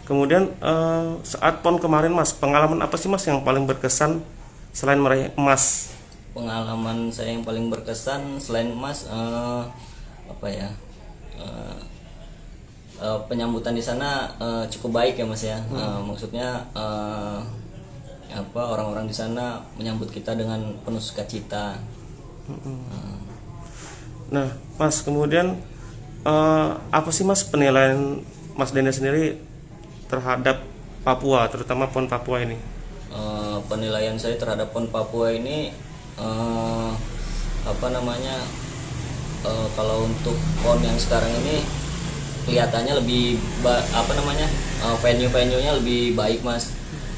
Kemudian saat PON kemarin Mas, pengalaman apa sih Mas yang paling berkesan selain meraih emas? Pengalaman saya yang paling berkesan selain emas, apa ya, eh, penyambutan di sana cukup baik ya Mas ya. Maksudnya apa, orang-orang di sana menyambut kita dengan penuh sukacita. Nah, Mas, kemudian apa sih Mas penilaian Mas Denda sendiri terhadap Papua, terutama PON Papua ini? Penilaian saya terhadap PON Papua ini, apa namanya, kalau untuk PON yang sekarang ini kelihatannya lebih apa namanya, venue-nya lebih baik Mas,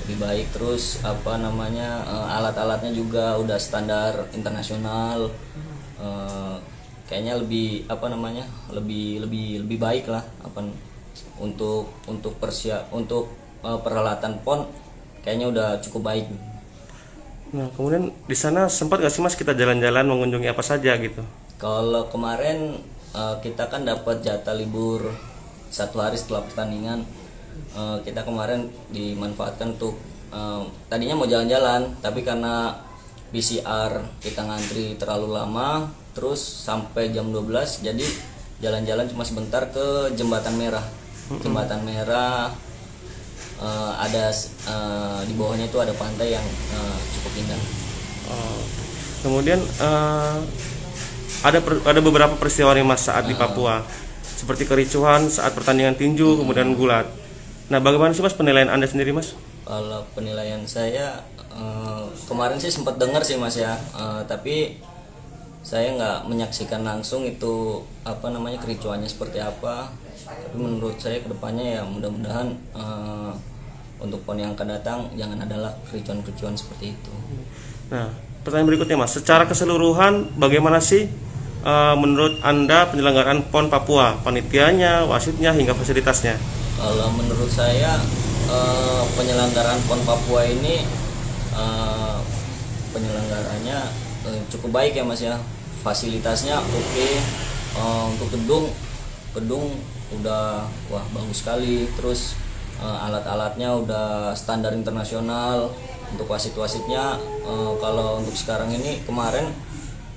lebih baik. Terus apa namanya, alat-alatnya juga udah standar internasional. Eh, Kayaknya lebih apa namanya, lebih baik lah apa untuk peralatan PON kayaknya udah cukup baik. Nah, kemudian di sana sempat gak sih Mas kita jalan-jalan mengunjungi apa saja gitu? Kalau kemarin kita kan dapat jatah libur 1 hari setelah pertandingan. Kita kemarin dimanfaatkan untuk tadinya mau jalan-jalan, tapi karena PCR kita ngantri terlalu lama, terus sampai jam 12, jadi jalan-jalan cuma sebentar ke Jembatan Merah. Jembatan Merah, ada di bawahnya itu ada pantai yang cukup indah. Oh, kemudian ada beberapa peristiwa nih Mas saat di Papua, seperti kericuhan saat pertandingan tinju, kemudian gulat. Nah, bagaimana sih Mas penilaian Anda sendiri Mas? Kalau penilaian saya, kemarin sih sempat dengar sih Mas ya, tapi saya nggak menyaksikan langsung itu apa namanya, kericuannya seperti apa. Tapi menurut saya kedepannya ya mudah-mudahan untuk PON yang akan datang jangan ada kericuan-kericuan seperti itu. Nah, pertanyaan berikutnya Mas, secara keseluruhan bagaimana sih menurut Anda penyelenggaraan PON Papua, panitianya, wasitnya hingga fasilitasnya? Kalau menurut saya, penyelenggaraan PON Papua ini penyelenggaranya cukup baik ya Mas ya. Fasilitasnya oke. Untuk gedung udah wah bagus sekali. Terus alat-alatnya udah standar internasional. Untuk wasit-wasitnya, kalau untuk sekarang ini, kemarin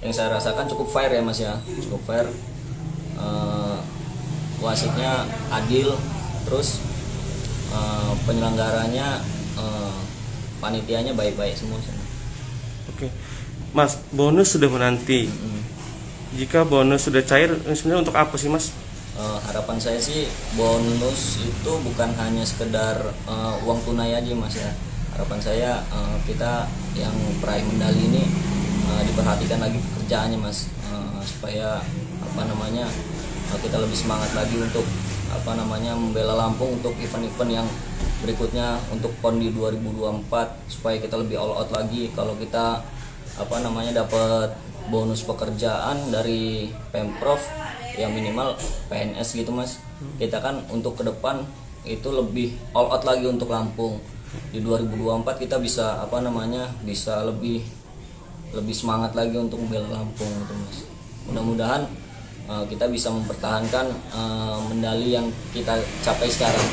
yang saya rasakan cukup fair ya Mas ya, cukup fair. Wasitnya adil, terus penyelenggaranya, panitianya baik-baik semua. Oke, Mas, bonus sudah menanti. Jika bonus sudah cair, ini sebenarnya untuk apa sih Mas? Harapan saya sih bonus itu bukan hanya sekedar uang tunai aja Mas ya. Harapan saya kita yang peraih medali ini diperhatikan lagi pekerjaannya Mas, supaya apa namanya, kita lebih semangat lagi untuk apa namanya, membela Lampung untuk event-event yang berikutnya, untuk PON di 2024, supaya kita lebih all out lagi. Kalau kita apa namanya dapat bonus pekerjaan dari Pemprov ya, minimal PNS gitu Mas, kita kan untuk ke depan itu lebih all out lagi untuk Lampung. Di 2024 kita bisa apa namanya, bisa lebih semangat lagi untuk membela Lampung gitu Mas. Mudah-mudahan kita bisa mempertahankan medali yang kita capai sekarang.